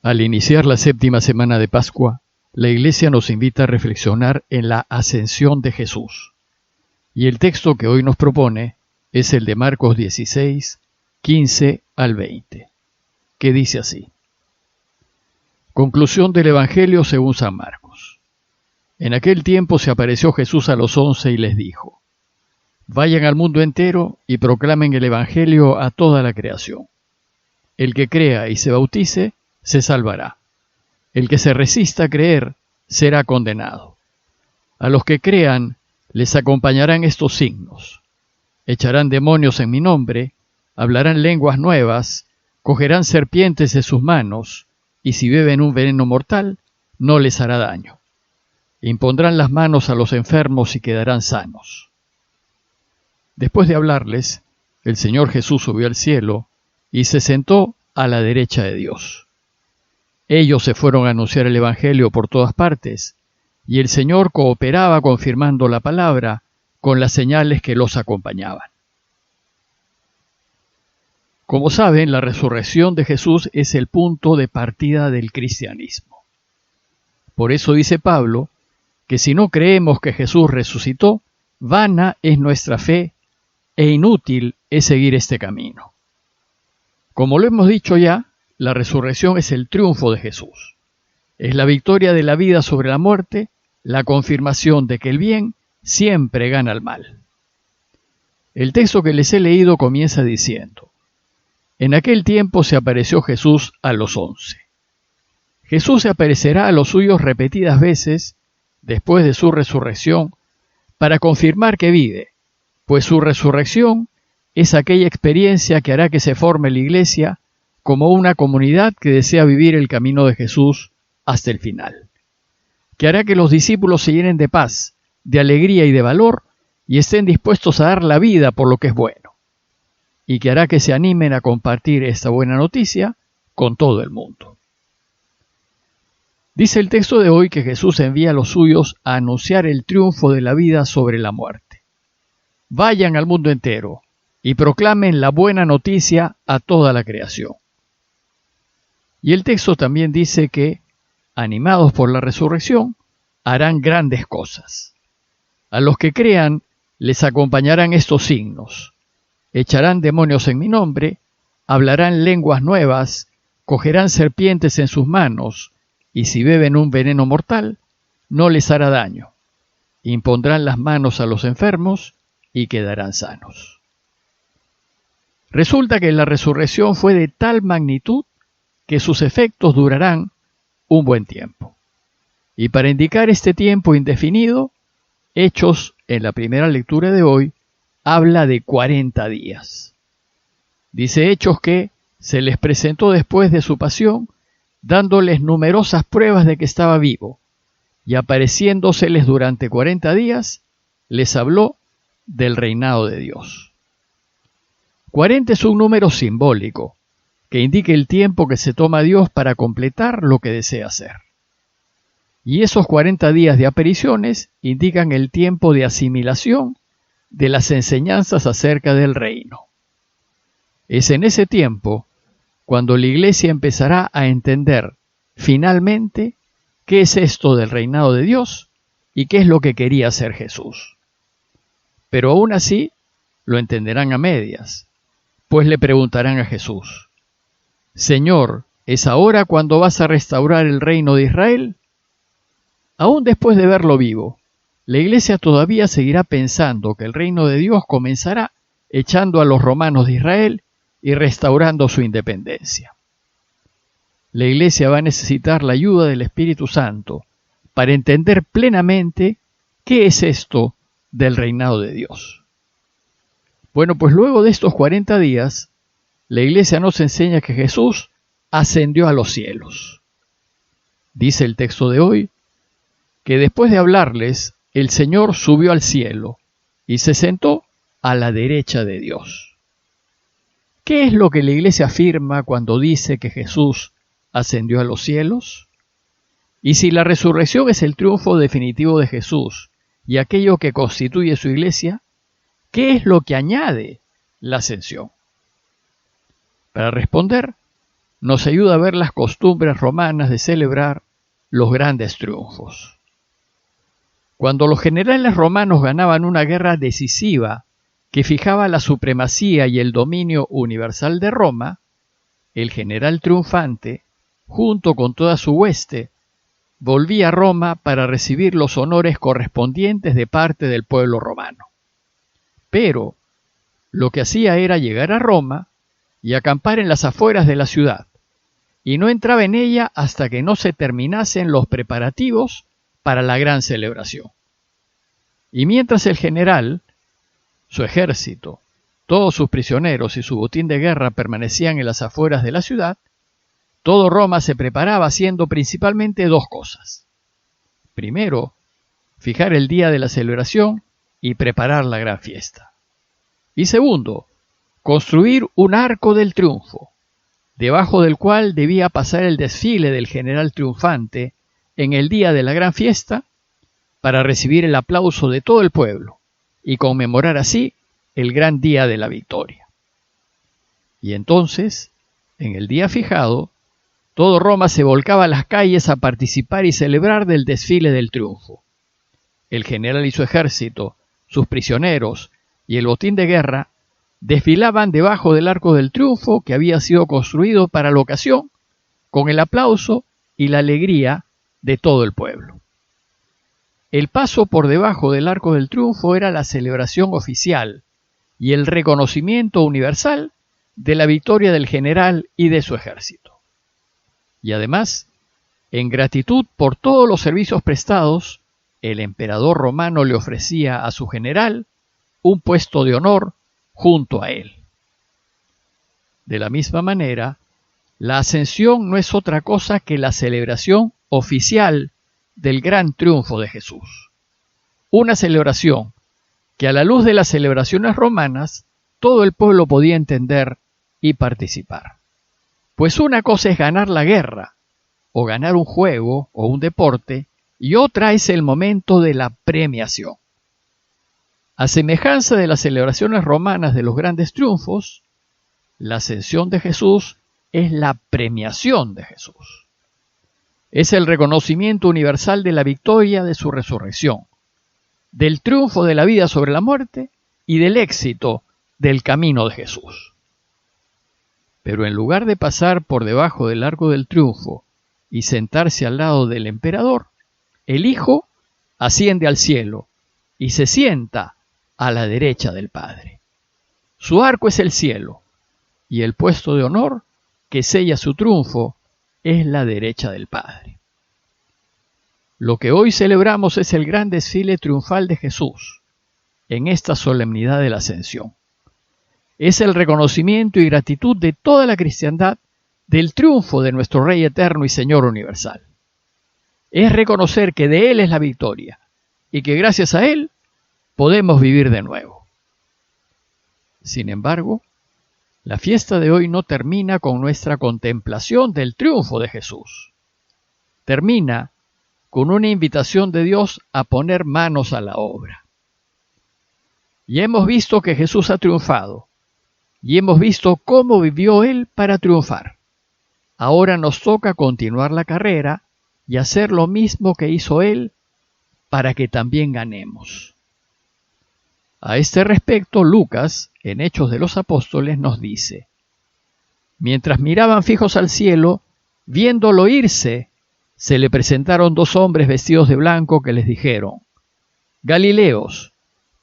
Al iniciar la séptima semana de Pascua, la Iglesia nos invita a reflexionar en la ascensión de Jesús. Y el texto que hoy nos propone es el de Marcos 16, 15 al 20, que dice así. Conclusión del Evangelio según San Marcos. En aquel tiempo se apareció Jesús a los 11 y les dijo: Vayan al mundo entero y proclamen el Evangelio a toda la creación. El que crea y se bautice, se salvará. El que se resista a creer, será condenado. A los que crean, les acompañarán estos signos. Echarán demonios en mi nombre, hablarán lenguas nuevas, cogerán serpientes en sus manos, y si beben un veneno mortal, no les hará daño. Impondrán las manos a los enfermos y quedarán sanos. Después de hablarles, el Señor Jesús subió al cielo y se sentó a la derecha de Dios. Ellos se fueron a anunciar el Evangelio por todas partes, y el Señor cooperaba confirmando la palabra con las señales que los acompañaban. Como saben, la resurrección de Jesús es el punto de partida del cristianismo. Por eso dice Pablo que si no creemos que Jesús resucitó, vana es nuestra fe e inútil es seguir este camino. Como lo hemos dicho ya, la resurrección es el triunfo de Jesús. Es la victoria de la vida sobre la muerte, la confirmación de que el bien siempre gana al mal. El texto que les he leído comienza diciendo: En aquel tiempo se apareció Jesús a los 11. Jesús se aparecerá a los suyos repetidas veces después de su resurrección para confirmar que vive, pues su resurrección es aquella experiencia que hará que se forme la Iglesia como una comunidad que desea vivir el camino de Jesús hasta el final, que hará que los discípulos se llenen de paz, de alegría y de valor y estén dispuestos a dar la vida por lo que es bueno, y que hará que se animen a compartir esta buena noticia con todo el mundo. Dice el texto de hoy que Jesús envía a los suyos a anunciar el triunfo de la vida sobre la muerte. Vayan al mundo entero y proclamen la buena noticia a toda la creación. Y el texto también dice que, animados por la resurrección, harán grandes cosas. A los que crean, les acompañarán estos signos. Echarán demonios en mi nombre, hablarán lenguas nuevas, cogerán serpientes en sus manos, y si beben un veneno mortal, no les hará daño. Impondrán las manos a los enfermos y quedarán sanos. Resulta que la resurrección fue de tal magnitud que sus efectos durarán un buen tiempo. Y para indicar este tiempo indefinido, Hechos, en la primera lectura de hoy, habla de 40 días. Dice Hechos que se les presentó después de su pasión, dándoles numerosas pruebas de que estaba vivo, y apareciéndoseles durante 40 días, les habló del reinado de Dios. 40 es un número simbólico, que indica el tiempo que se toma Dios para completar lo que desea hacer. Y esos 40 días de apariciones indican el tiempo de asimilación de las enseñanzas acerca del reino. Es en ese tiempo cuando la Iglesia empezará a entender finalmente qué es esto del reinado de Dios y qué es lo que quería hacer Jesús. Pero aún así lo entenderán a medias, pues le preguntarán a Jesús: Señor, ¿es ahora cuando vas a restaurar el reino de Israel? Aún después de verlo vivo, la Iglesia todavía seguirá pensando que el reino de Dios comenzará echando a los romanos de Israel y restaurando su independencia. La Iglesia va a necesitar la ayuda del Espíritu Santo para entender plenamente qué es esto del reinado de Dios. Bueno, pues luego de estos 40 días, la Iglesia nos enseña que Jesús ascendió a los cielos. Dice el texto de hoy que después de hablarles, el Señor subió al cielo y se sentó a la derecha de Dios. ¿Qué es lo que la Iglesia afirma cuando dice que Jesús ascendió a los cielos? Y si la resurrección es el triunfo definitivo de Jesús y aquello que constituye su Iglesia, ¿qué es lo que añade la ascensión? Para responder, nos ayuda a ver las costumbres romanas de celebrar los grandes triunfos. Cuando los generales romanos ganaban una guerra decisiva que fijaba la supremacía y el dominio universal de Roma, el general triunfante, junto con toda su hueste, volvía a Roma para recibir los honores correspondientes de parte del pueblo romano. Pero lo que hacía era llegar a Roma y acampar en las afueras de la ciudad, y no entraba en ella hasta que no se terminasen los preparativos para la gran celebración. Y mientras el general, su ejército, todos sus prisioneros y su botín de guerra permanecían en las afueras de la ciudad, todo Roma se preparaba haciendo principalmente dos cosas. Primero, fijar el día de la celebración y preparar la gran fiesta. Y segundo, construir un arco del triunfo, debajo del cual debía pasar el desfile del general triunfante en el día de la gran fiesta, para recibir el aplauso de todo el pueblo y conmemorar así el gran día de la victoria. Y entonces, en el día fijado, todo Roma se volcaba a las calles a participar y celebrar del desfile del triunfo. El general y su ejército, sus prisioneros y el botín de guerra desfilaban debajo del arco del triunfo que había sido construido para la ocasión, con el aplauso y la alegría de todo el pueblo. El paso por debajo del arco del triunfo era la celebración oficial y el reconocimiento universal de la victoria del general y de su ejército. Y además, en gratitud por todos los servicios prestados, el emperador romano le ofrecía a su general un puesto de honor junto a él. De la misma manera, la ascensión no es otra cosa que la celebración oficial del gran triunfo de Jesús. Una celebración que a la luz de las celebraciones romanas todo el pueblo podía entender y participar. Pues una cosa es ganar la guerra, o ganar un juego o un deporte, y otra es el momento de la premiación. A semejanza de las celebraciones romanas de los grandes triunfos, la ascensión de Jesús es la premiación de Jesús. Es el reconocimiento universal de la victoria de su resurrección, del triunfo de la vida sobre la muerte y del éxito del camino de Jesús. Pero en lugar de pasar por debajo del arco del triunfo y sentarse al lado del emperador, el Hijo asciende al cielo y se sienta a la derecha del Padre. Su arco es el cielo, y el puesto de honor que sella su triunfo es la derecha del Padre. Lo que hoy celebramos es el gran desfile triunfal de Jesús en esta solemnidad de la Ascensión. Es el reconocimiento y gratitud de toda la cristiandad del triunfo de nuestro Rey eterno y Señor universal. Es reconocer que de Él es la victoria y que gracias a Él podemos vivir de nuevo. Sin embargo, la fiesta de hoy no termina con nuestra contemplación del triunfo de Jesús. Termina con una invitación de Dios a poner manos a la obra. Y hemos visto que Jesús ha triunfado, y hemos visto cómo vivió Él para triunfar. Ahora nos toca continuar la carrera y hacer lo mismo que hizo Él para que también ganemos. A este respecto, Lucas, en Hechos de los Apóstoles, nos dice: mientras miraban fijos al cielo, viéndolo irse, se le presentaron dos hombres vestidos de blanco que les dijeron: Galileos,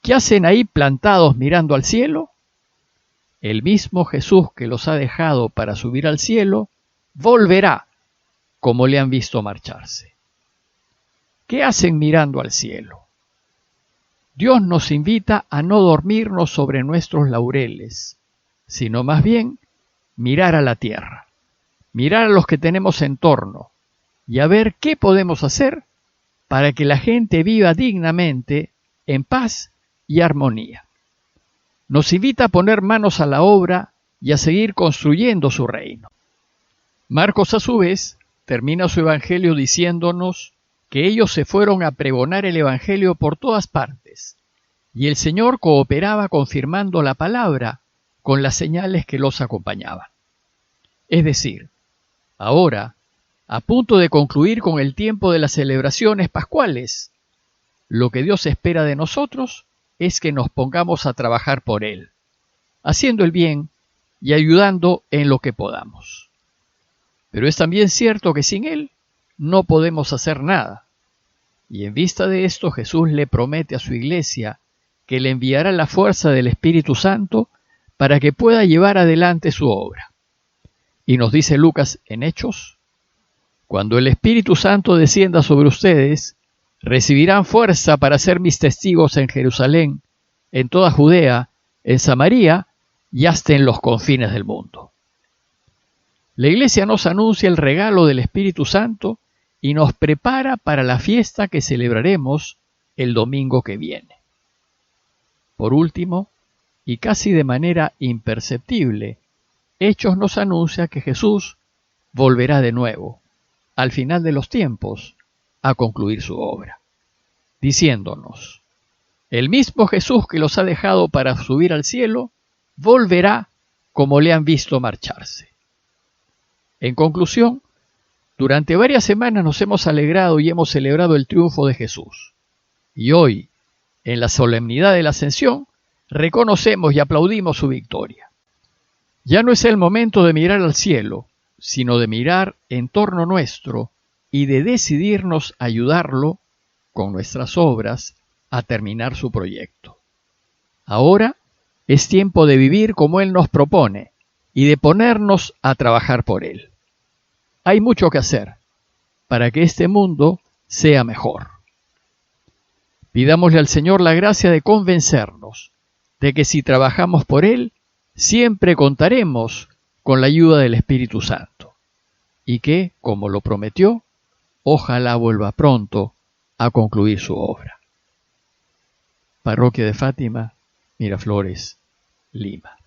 ¿qué hacen ahí plantados mirando al cielo? El mismo Jesús que los ha dejado para subir al cielo, volverá como le han visto marcharse. ¿Qué hacen mirando al cielo? Dios nos invita a no dormirnos sobre nuestros laureles, sino más bien mirar a la tierra, mirar a los que tenemos en torno y a ver qué podemos hacer para que la gente viva dignamente, en paz y armonía. Nos invita a poner manos a la obra y a seguir construyendo su reino. Marcos, a su vez, termina su evangelio diciéndonos que ellos se fueron a pregonar el evangelio por todas partes, y el Señor cooperaba confirmando la palabra con las señales que los acompañaban. Es decir, Ahora, a punto de concluir con el tiempo de las celebraciones pascuales, lo que Dios espera de nosotros es que nos pongamos a trabajar por Él, haciendo el bien y ayudando en lo que podamos. Pero es también cierto que sin Él no podemos hacer nada. Y en vista de esto, Jesús le promete a su iglesia que le enviará la fuerza del Espíritu Santo para que pueda llevar adelante su obra. Y nos dice Lucas en Hechos: cuando el Espíritu Santo descienda sobre ustedes, recibirán fuerza para ser mis testigos en Jerusalén, en toda Judea, en Samaria y hasta en los confines del mundo. La Iglesia nos anuncia el regalo del Espíritu Santo y nos prepara para la fiesta que celebraremos el domingo que viene. Por último, y casi de manera imperceptible, Hechos nos anuncia que Jesús volverá de nuevo, al final de los tiempos, a concluir su obra, diciéndonos: el mismo Jesús que los ha dejado para subir al cielo, volverá como le han visto marcharse. En conclusión, durante varias semanas nos hemos alegrado y hemos celebrado el triunfo de Jesús. Y hoy, en la solemnidad de la Ascensión, reconocemos y aplaudimos su victoria. Ya no es el momento de mirar al cielo, sino de mirar en torno nuestro y de decidirnos a ayudarlo, con nuestras obras, a terminar su proyecto. Ahora es tiempo de vivir como Él nos propone y de ponernos a trabajar por Él. Hay mucho que hacer para que este mundo sea mejor. Pidámosle al Señor la gracia de convencernos de que si trabajamos por Él, siempre contaremos con la ayuda del Espíritu Santo, y que, como lo prometió, ojalá vuelva pronto a concluir su obra. Parroquia de Fátima, Miraflores, Lima.